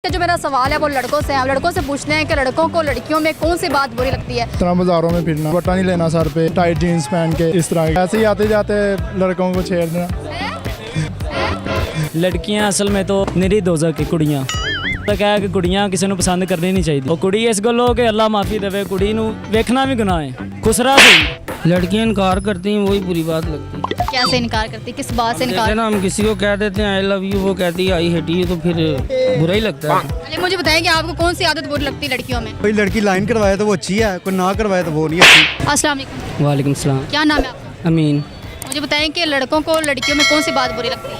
जो मेरा सवाल है वो लड़कों से है। लड़कों से पूछते हैं कि लड़कों को लड़कियों में कौन सी बात बुरी लगती है। इस तरह बाजारों में फिरना, बट्टा नहीं लेना सर पे, टाइट जीन्स पहन के, इस तरह ऐसे ही आते जाते लड़कों को छेड़ देना। लड़कियां असल में तो निरी दोज़ख की कुड़ियां तो क्या है कि कुड़ियां किसी को पसंद करनी नहीं चाहिए। और कुड़ी इस गलो कि अल्लाह माफ़ी देवे, कुड़ी नू वेखना भी गुनाह है, खुसरा सही। लड़कियां इनकार करती हैं, वही बुरी बात लगती है। कैसे इनकार करती, किस बात से जैसे इनकार? ना हम किसी को कह देते हैं आई लव यू, वो कहती है आई हेट यू, तो फिर बुरा ही लगता है। अरे मुझे बताएं कि आपको कौन सी आदत बुरी लगती है लड़कियों में? कोई लड़की लाइन करवाए तो वो अच्छी है, कोई ना करवाए तो वो नहीं अच्छी। अस्सलाम वालेकुम, वालेकुम सलाम। क्या नाम है आपका? अमीन। मुझे बताएं कि लड़कों को लड़कियों में कौन सी बात बुरी लगती है?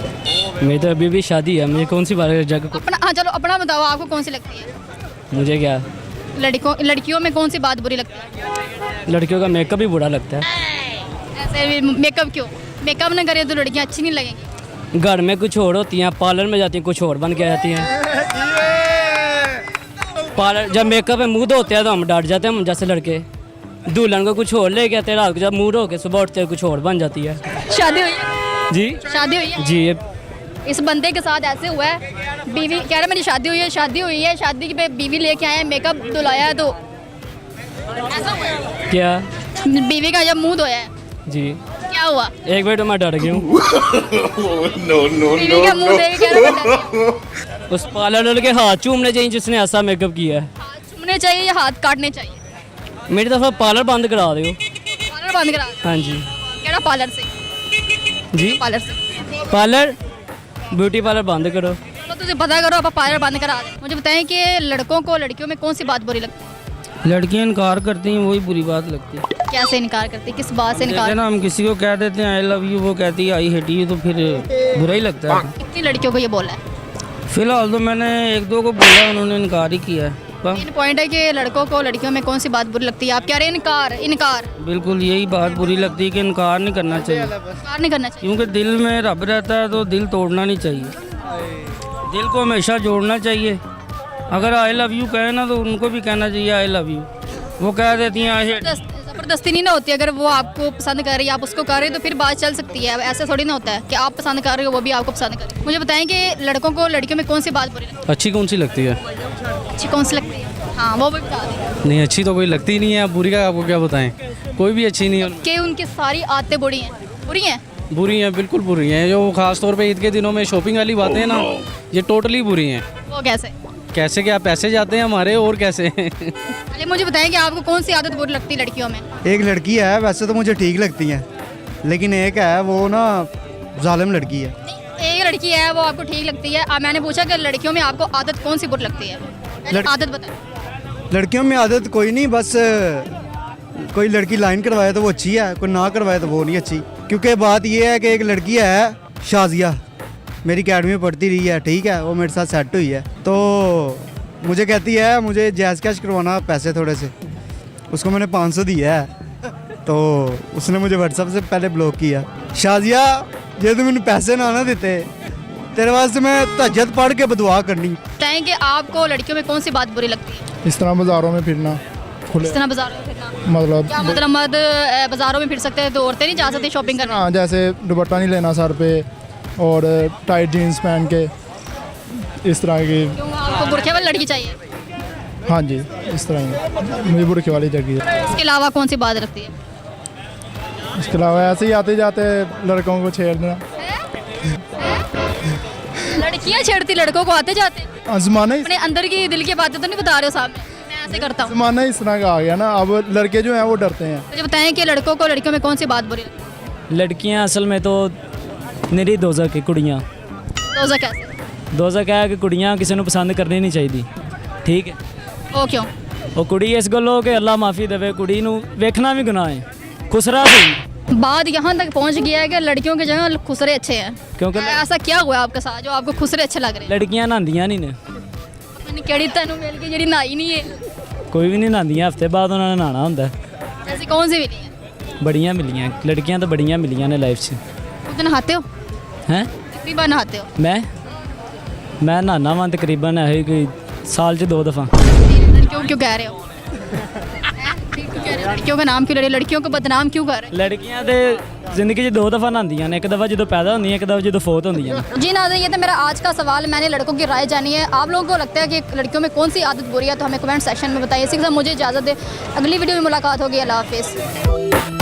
मेरी तो अभी भी शादी है, मुझे कौन सी बात जगह को अपना, हाँ चलो अपना बताओ, आपको कौन सी लगती है? मुझे क्या, लड़कियों में कौन सी बात बुरी लगती है? लड़कियों का मेकअप भी बुरा लगता है। ऐसे मेकअप क्यों? मेकअप ना करे तो लड़कियां अच्छी नहीं लगेंगी। घर में कुछ और होती हैं, पार्लर में जाती हैं कुछ और बन के आ जाती हैं। पार्लर जब मेकअप में मुँह धोते हैं तो हम डर जाते हैं, हम जैसे लड़के दुल्हन को कुछ और ले गया तेरा, जब मुँह धो के सुबह उठते कुछ और बन जाती है। शादी हुई है? जी शादी हुई है? जी। इस बंदे के साथ ऐसे हुआ है, बीवी कह रहा मेरी शादी हुई है, शादी हुई है, शादी पे बीवी लेके आए, मेकअप धुलाया है, तो ऐसा हुआ है? क्या? बीवी का जब मुंह धोया है जी। क्या हुआ? एक मिनट मैं डर गई हूँ। बीवी का मुंह देख के कह रहा मैं डर गया। उस पार्लर वाले के हाथ चूमने चाहिए जिसने ऐसा मेकअप किया है। हाथ चूमने चाहिए या हाथ काटने चाहिए? मेरी तरफ पार्लर बंद करा दो। पार्लर बंद करा? हाँ जी। केड़ा पार्लर से? जी पार्लर से पार्लर ब्यूटी पार्लर बंद करो। चलो तुझे पता करो, आप पार्लर बंद करा दे। मुझे बताएं कि लड़कों को लड़कियों में कौन सी बात बुरी लगती है? लड़कियां इनकार करती हैं, वही बुरी बात लगती है। कैसे इनकार करती, किस बात से जैसे इनकार? ना हम किसी को कह देते हैं आई लव यू, वो कहती है आई हेट यू, तो फिर बुरा ही लगता है। कितनी लड़कियों को ये बोला है? फिलहाल तो मैंने एक दो को बोला, उन्होंने इनकार ही किया है। मेन पॉइंट है कि लड़कों को लड़कियों में कौन सी बात बुरी लगती है। आप कह रहे हैं इनकार, इनकार बिल्कुल यही बात बुरी लगती है कि इनकार नहीं करना चाहिए, इनकार नहीं करना चाहिए। क्योंकि दिल में रब रहता है तो दिल तोड़ना नहीं चाहिए, दिल को हमेशा जोड़ना चाहिए। अगर आई लव यू कहे ना तो उनको भी कहना चाहिए आई लव यू। वो कह देती हैं आई हेट। जबरदस्ती नहीं ना होती, अगर वो आपको पसंद कर रही है, आप उसको कर रहे हो तो फिर बात चल सकती है। ऐसा थोड़ी ना होता है कि आप पसंद कर रहे हो वो भी आपको पसंद करे। मुझे बताएं कि लड़कों को लड़कियों में कौन सी बात बुरी लगती अच्छी कौन सी लगती है? है? अच्छी कौन सी लगती है? हाँ वो भी बता दें नहीं, अच्छी तो कोई लगती ही नहीं है। बुरी का आपको क्या बताएं, कोई भी अच्छी नहीं है। कि उनकी सारी आदतें बुरी हैं। बुरी हैं? बुरी हैं, बिल्कुल बुरी हैं। जो खास तौर पे ईद के दिनों में शॉपिंग वाली बातें हैं ना, ये टोटली बुरी हैं। वो कैसे? कैसे, क्या पैसे जाते हैं हमारे और कैसे? अरे मुझे बताएं कि आपको कौन सी आदत बुरी लगती है लड़कियों में? एक लड़की है, वैसे तो मुझे ठीक लगती है, लेकिन एक है वो ना जालिम लड़की है। एक लड़की है वो आपको ठीक लगती है। मैंने पूछा कि लड़कियों में आपको आदत कौन सी बुरी लगती है? आदत बताएं। लड़कियों में आदत कोई नहीं, बस कोई लड़की लाइन करवाए तो वो अच्छी है, कोई ना करवाए तो वो नहीं अच्छी। क्योंकि बात ये है कि एक लड़की है शाजिया, मेरी अकेडमी में पढ़ती रही है, ठीक है, वो मेरे साथ सेट हुई है, तो मुझे कहती है मुझे जैज़ कैश करवाना पैसे थोड़े से। उसको मैंने 500 दिया है, तो उसने मुझे व्हाट्सएप से पहले ब्लॉक किया। शाजिया जे तुम मैंने पैसे ना देते तेरे वास्ते मैं तहज्जुद पढ़ के बदुआ करनी। बताएं कि आपको लड़कियों में कौन सी बात बुरी लगती है? इस तरह बाजारों में फिरना, खुले इस तरह बाजारों में फिरना? मतलब क्या मतलब मर्द बाजारों में फिर सकते हैं तो औरतें नहीं जा सकती शॉपिंग करने? हाँ, जैसे दुपट्टा नहीं लेना सर पे और टाइट जीन्स पहन के, इस तरह की। क्यों आपको बुरखे वाली लड़की चाहिए? हाँ जी, इस तरह ही मुझे बुरखे वाली जगह है। इसके अलावा कौन सी बात लगती है? इसके अलावा ऐसे ही आते जाते लड़कों को छेड़ देना। लड़कियां छेड़ती लड़कों को आते जाते? ज़माना ही अपने अंदर की दिल की बातें तो नहीं बता रहे हो सामने? मैं ऐसे करता हूँ। ज़माना इस तरह का आ गया ना, अब लड़के जो हैं वो डरते हैं। मुझे बताएं कि लड़कों को लड़कियों में कौन सी बात बुरी लगती लड़कियां असल में तो निरी दोज़ख की कुड़ियां। है? रोज़ा कैसे? दोज़ख है कि कुड़ियां किसी को पसंद करनी नहीं चाहिए, ठीक है। वो क्यों? और कुड़ी इस गलो कि अल्लाह माफ़ी देवे, कुड़ी नू वेखना भी गुनाह है, खुसरा सही। बात यहाँ तक पहुँच गया है कि लड़कियों की जगह खुसरे अच्छे हैं। क्योंकि ऐसा क्या हुआ आपके साथ जो आपको खुसरे अच्छे लग रहे हैं? लड़कियां नहांदियां नहीं ने, मैंने केड़ी तेनू मिल गई जेड़ी नहाई नहीं है? कोई भी नहीं नहांदियां, हफ्ते बाद उन्होंने नहाना होंदा है। ऐसी कौन सी मिली है? बड़ियां मिलियां लड़कियां, तो बड़ियां मिलियां ने लाइफ से। खुद नहाते हो? हैं? कितनी बार नहाते हो? मैं नहाना वां तकरीबन है कोई साल च 2 दफ़ा। लड़कियों क्यों कह रहे हो? लड़कियों का नाम क्यों ले रहे? लड़कियों को बदनाम क्यों कर रहे? लड़कियां दे ਜ਼ਿੰਦਗੀ 'ਚ 2 दफ़ा नहांदियां ने, एक दफ़ा जो पैदा होंदियां, एक दफ़ा जो फौत होंदियां ने। जी नाज़रीन, ये तो मेरा आज का सवाल, मैंने लड़कों की राय जानी है। आप लोगों को लगता है कि लड़कियों में कौन सी आदत बुरी है, तो हमें कमेंट सेक्शन में बताइए। इसी के साथ मुझे इजाज़त दे, अगली वीडियो में मुलाकात होगी। अल्लाह हाफिज़।